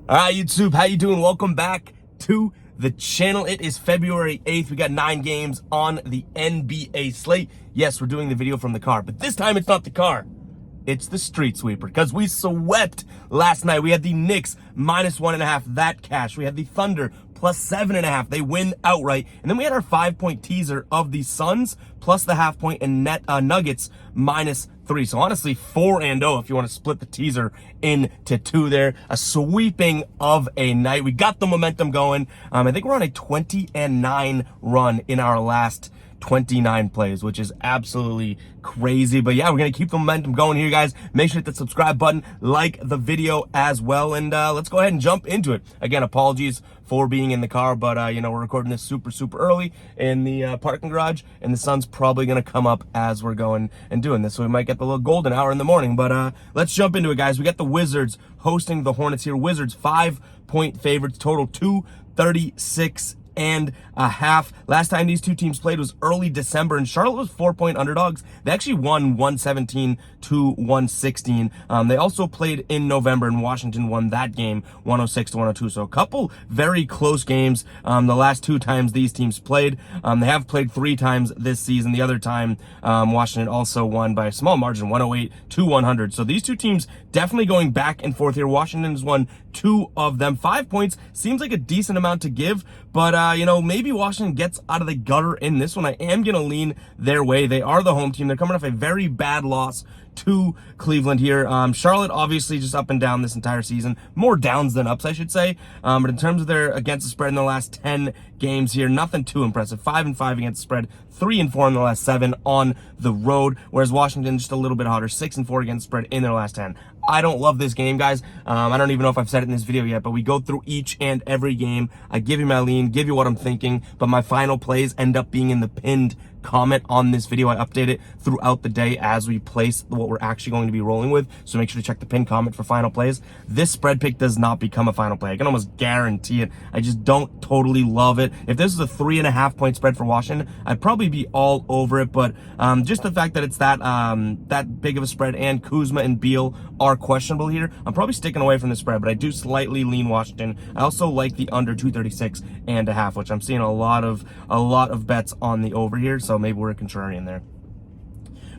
All right, YouTube, how you doing? Welcome back to the channel. It is February 8th. We got 9 games on the NBA slate. Yes, we're doing the video from the car, but this time it's not the car. It's the street sweeper, because we swept last night. We had the Knicks -1.5, that cash. We had the Thunder +7.5. They win outright. And then we had our 5-point teaser of the Suns plus the half point and Nuggets -3. So honestly, 4-0 if you want to split the teaser into 2 there. A sweeping of a night. We got the momentum going. I think we're on a 20-9 run in our last 29 plays, which is absolutely crazy. But yeah, we're gonna keep the momentum going here, guys. Make sure to hit the subscribe button, like the video as well, and let's go ahead and jump into it. Again, apologies for being in the car, but we're recording this super early in the parking garage, and the sun's probably gonna come up as we're going and doing this, so we might get the little golden hour in the morning. But let's jump into it, guys. We got the Wizards hosting the Hornets here. Wizards 5-point favorites, total 236.5. Last time these two teams played was early December, and Charlotte was 4-point underdogs. They actually won 117 to 116. They also played in November, and Washington won that game 106 to 102. So a couple very close games the last 2 times these teams played. They have played 3 times this season. The other time, Washington also won by a small margin, 108 to 100. So these two teams definitely going back and forth here. Washington has won 2 of them. 5 points seems like a decent amount to give, but maybe Washington gets out of the gutter in this one. I am going to lean their way. They are the home team. They're coming off a very bad loss to Cleveland here. Charlotte obviously just up and down this entire season. More downs than ups, I should say. But in terms of their against the spread in the last 10 games here, nothing too impressive. 5-5 against the spread, 3-4 in the last 7 on the road, whereas Washington just a little bit hotter, 6-4 against the spread in their last 10. I don't love this game, guys. I don't even know if I've said it in this video yet, but we go through each and every game. I give you my lean, give you what I'm thinking, but my final plays end up being in the pinned comment on this video. I update it throughout the day as we place what we're actually going to be rolling with, so make sure to check the pinned comment for final plays. This spread pick does not become a final play. I can almost guarantee it. I just don't totally love it. If this is a 3.5-point spread for Washington, I'd probably be all over it, but just the fact that it's that big of a spread, and Kuzma and Beal are questionable here, I'm probably sticking away from the spread, but I do slightly lean Washington. I also like the under 236.5, which I'm seeing a lot of bets on the over here, so maybe we're a contrarian there.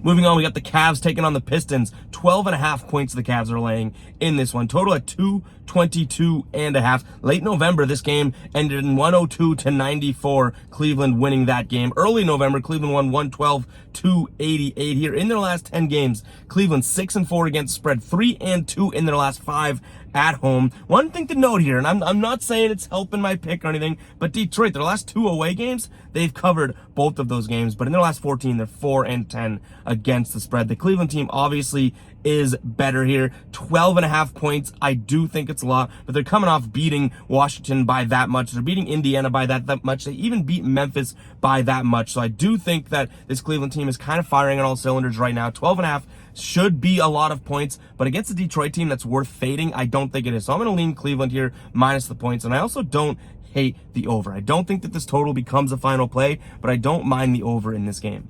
Moving on, we got the Cavs taking on the Pistons. 12.5 points the Cavs are laying in this one. Total at 222.5. Late November, this game ended in 102 to 94. Cleveland winning that game. Early November, Cleveland won 112 to 88 here. In their last 10 games, Cleveland 6-4 against the spread, 3-2 in their last 5 at home. One thing to note here, and I'm not saying it's helping my pick or anything, but Detroit, their last 2 away games, they've covered both of those games, but in their last 14, they're 4-10 against the spread. The Cleveland team obviously is better here. 12.5 points. I do think it's a lot, but they're coming off beating Washington by that much. They're beating Indiana by that much. They even beat Memphis by that much. So I do think that this Cleveland team is kind of firing on all cylinders right now. 12.5 should be a lot of points, but against the Detroit team that's worth fading, I don't think it is. So I'm going to lean Cleveland here minus the points, and I also don't hate the over. I don't think that this total becomes a final play, but I don't mind the over in this game.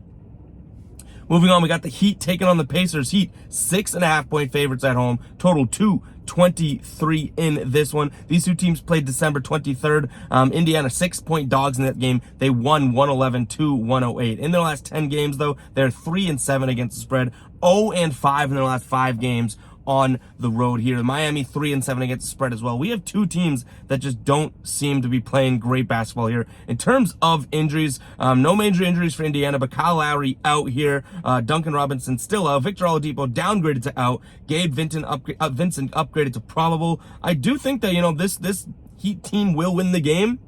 Moving on, we got the Heat taking on the Pacers. Heat 6.5-point favorites at home. Total 223 in this one. These two teams played December 23rd. Indiana 6-point dogs in that game. They won 111 to 108. In their last 10 games, though, they're 3-7 against the spread. 0-5 in their last 5 games on the road here. Miami 3-7 against the spread as well. We have 2 teams that just don't seem to be playing great basketball here. In terms of injuries, no major injuries for Indiana, but Kyle Lowry out here. Duncan Robinson still out. Victor Oladipo downgraded to out. Gabe Vincent upgraded to probable. I do think that, this Heat team will win the game,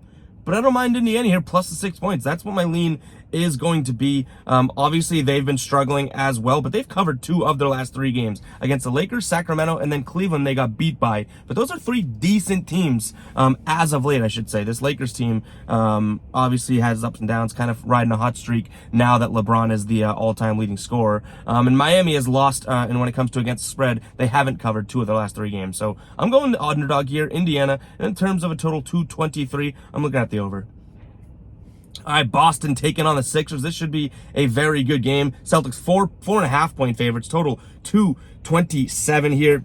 but I don't mind Indiana here plus the 6 points. That's what my lean is going to be. Obviously, they've been struggling as well, but they've covered 2 of their last 3 games. Against the Lakers, Sacramento, and then Cleveland, they got beat by. But those are 3 decent teams as of late, I should say. This Lakers team obviously has ups and downs, kind of riding a hot streak now that LeBron is the all-time leading scorer. And Miami has lost, and when it comes to against the spread, they haven't covered 2 of their last 3 games. So I'm going the underdog here, Indiana. And in terms of a total 223, I'm looking at the over. All right, Boston taking on the Sixers. This should be a very good game. Celtics 4.5 point favorites. Total 227 here.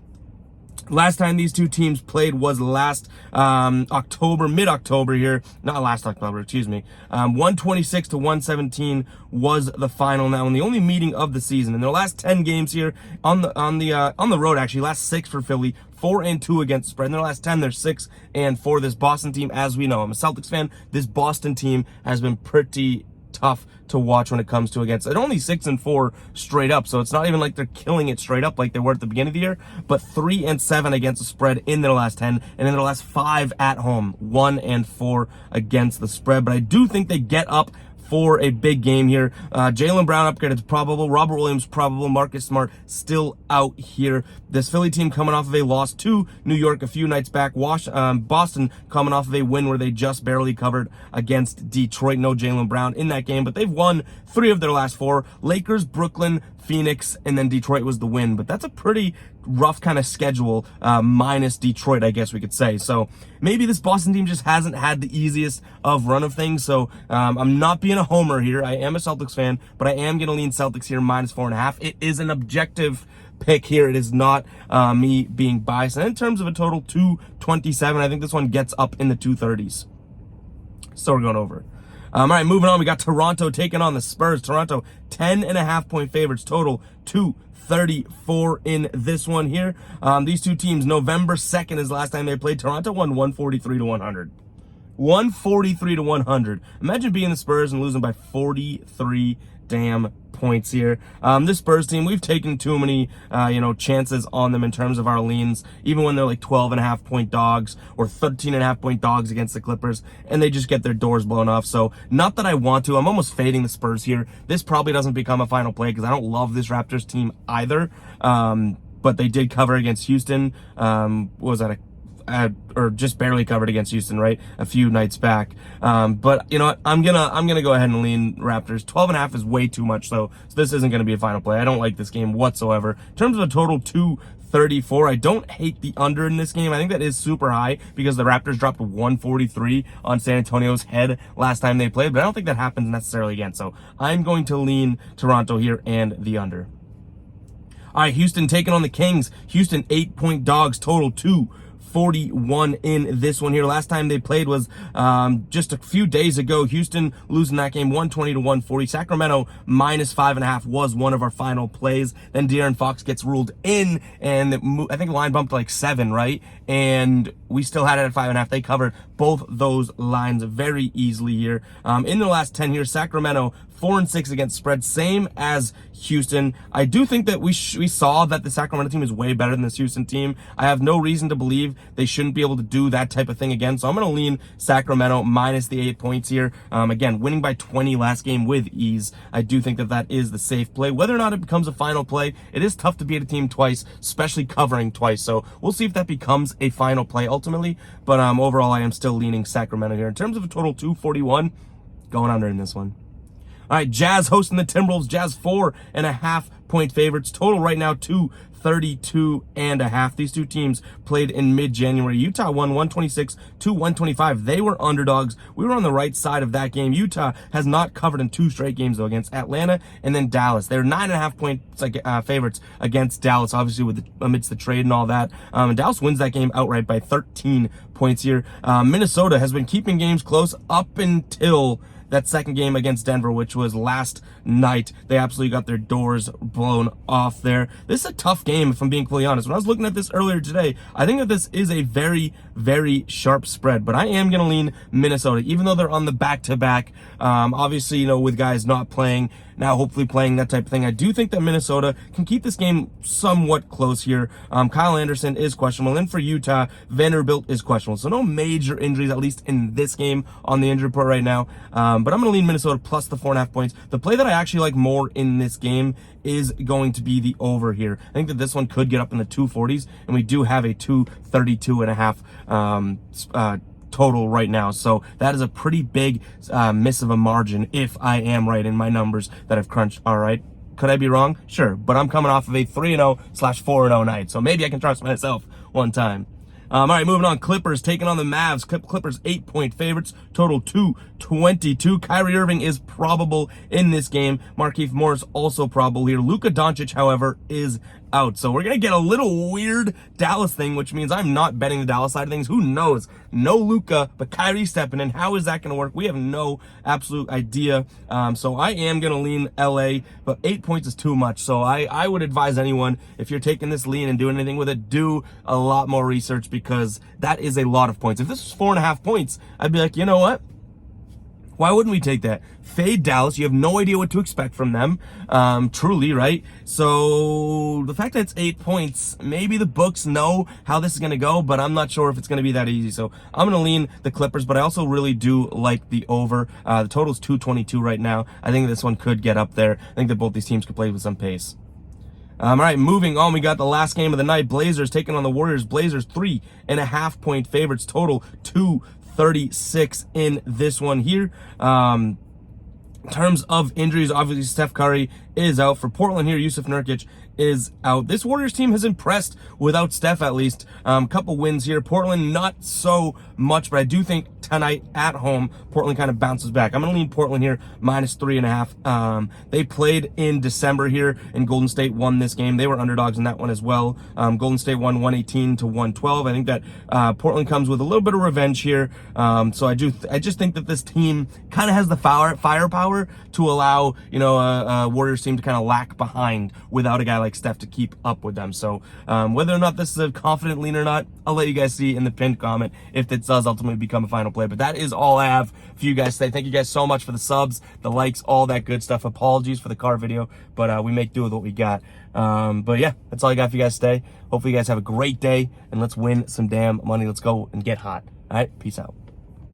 Last time these two teams played was last October, mid-October here. Not last October, excuse me. 126 to 117 was the final now, and the only meeting of the season. In their last 10 games here on the road, actually, last 6 for Philly, 4-2 against the spread. In their last 10, they're 6-4. This Boston team, as we know, I'm a Celtics fan. This Boston team has been pretty tough to watch when it comes to against. They're only 6-4 straight up, so it's not even like they're killing it straight up like they were at the beginning of the year, but 3-7 against the spread in their last 10, and in their last 5 at home, 1-4 against the spread. But I do think they get up for a big game here. Jaylen Brown upgrade is probable. Robert Williams probable. Marcus Smart still out here. This Philly team coming off of a loss to New York a few nights back. Boston coming off of a win where they just barely covered against Detroit. No Jaylen Brown in that game, but they've won 3 of their last 4. Lakers, Brooklyn, Phoenix, and then Detroit was the win. But that's a pretty rough kind of schedule, minus Detroit, I guess we could say. So maybe this Boston team just hasn't had the easiest of run of things. So I'm not being a homer here. I am a Celtics fan, but I am going to lean Celtics here minus 4.5. It is an objective pick here. It is not me being biased. And in terms of a total 227, I think this one gets up in the 230s. So we're going over. All right, moving on. We got Toronto taking on the Spurs. Toronto 10.5-point favorites, total 234 in this one here. These two teams, November 2nd is the last time they played. Toronto won 143 to 100. 143 to 100. Imagine being the Spurs and losing by 43 damn points here. This Spurs team, we've taken too many, chances on them in terms of our leans, even when they're like 12.5-point dogs or 13.5-point dogs against the Clippers, and they just get their doors blown off. So not that I want to. I'm almost fading the Spurs here. This probably doesn't become a final play because I don't love this Raptors team either. But they did cover against Houston. What was that? Or just barely covered against Houston, right? A few nights back. But you know what? I'm gonna go ahead and lean Raptors. 12.5 is way too much, so this isn't gonna be a final play. I don't like this game whatsoever. In terms of a total 234, I don't hate the under in this game. I think that is super high because the Raptors dropped 143 on San Antonio's head last time they played, but I don't think that happens necessarily again. So I'm going to lean Toronto here and the under. All right, Houston taking on the Kings. Houston 8-point dogs, total 241 in this one here. Last time they played was just a few days ago. Houston losing that game 120 to 140. Sacramento minus 5.5 was one of our final plays. Then De'Aaron Fox gets ruled in, and I think the line bumped to like 7, right? And we still had it at 5.5. They covered both those lines very easily here. In the last 10 here, Sacramento 4-6 against spread, same as Houston. I do think that we saw that the Sacramento team is way better than this Houston team. I have no reason to believe they shouldn't be able to do that type of thing again. So I'm going to lean Sacramento minus the 8 points here. Again, winning by 20 last game with ease. I do think that that is the safe play. Whether or not it becomes a final play, it is tough to beat a team twice, especially covering twice. So we'll see if that becomes a final play ultimately. But overall, I am still leaning Sacramento here. In terms of a total 241, going under in this one. All right, Jazz hosting the Timberwolves. Jazz 4.5-point favorites. Total right now 232.5. These two teams played in mid-January. Utah won 126 to 125. They were underdogs. We were on the right side of that game. Utah has not covered in 2 straight games though, against Atlanta and then Dallas. They're 9.5-point favorites against Dallas, obviously amidst the trade and all that. And Dallas wins that game outright by 13 points here. Minnesota has been keeping games close up until that second game against Denver, which was last night. They absolutely got their doors blown off there. This is a tough game, if I'm being fully honest. When I was looking at this earlier today, I think that this is a very, very sharp spread, but I am going to lean Minnesota, even though they're on the back-to-back. Obviously, with guys not playing, now hopefully playing, that type of thing. I do think that Minnesota can keep this game somewhat close here. Kyle Anderson is questionable, and for Utah, Vanderbilt is questionable. So no major injuries, at least in this game on the injury report right now. But I'm going to lean Minnesota plus the 4.5 points. The play that I actually like more in this game is going to be the over here. I think that this one could get up in the 240s, and we do have a 232.5 total right now. So that is a pretty big miss of a margin if I am right in my numbers that I've crunched. All right. Could I be wrong? Sure. But I'm coming off of a 3-0/4-0 night. So maybe I can trust myself one time. All right, moving on. Clippers taking on the Mavs. Clippers 8-point favorites. Total 222. Kyrie Irving is probable in this game. Markieff Morris also probable here. Luka Doncic, however, is out. So we're going to get a little weird Dallas thing, which means I'm not betting the Dallas side of things. Who knows? No Luka, but Kyrie stepping in. How is that going to work? We have no absolute idea. So I am going to lean LA, but 8 points is too much. So I would advise anyone, if you're taking this lean and doing anything with it, do a lot more research, because that is a lot of points. If this was 4.5 points, I'd be like, you know what? Why wouldn't we take that? Fade Dallas. You have no idea what to expect from them. Truly, right? So the fact that it's 8 points, maybe the books know how this is going to go, but I'm not sure if it's going to be that easy. So I'm going to lean the Clippers, but I also really do like the over. The total's 222 right now. I think this one could get up there. I think that both these teams could play with some pace. All right, moving on. We got the last game of the night. Blazers taking on the Warriors. Blazers 3.5 point favorites. Total 236 in this one here. In terms of injuries, obviously Steph Curry is out. For Portland here, Yusuf Nurkic is out. This Warriors team has impressed without Steph, at least. Couple wins here. Portland, not so much, but I do think tonight at home, Portland kind of bounces back. I'm going to lean Portland here, -3.5. They played in December here, and Golden State won this game. They were underdogs in that one as well. Golden State won 118-112. I think that Portland comes with a little bit of revenge here. So I just think that this team kind of has the firepower to allow, you know, a Warriors team to kind of lack behind without a guy like Steph to keep up with them. So whether or not this is a confident lean or not, I'll let you guys see in the pinned comment if it does ultimately become a final play. But that is all I have for you guys today. Thank you guys so much for the subs, the likes, all that good stuff. Apologies for the car video, but we make do with what we got. But yeah, that's all I got for you guys today. Hopefully you guys have a great day, and let's win some damn money. Let's go and get hot. All right, peace out.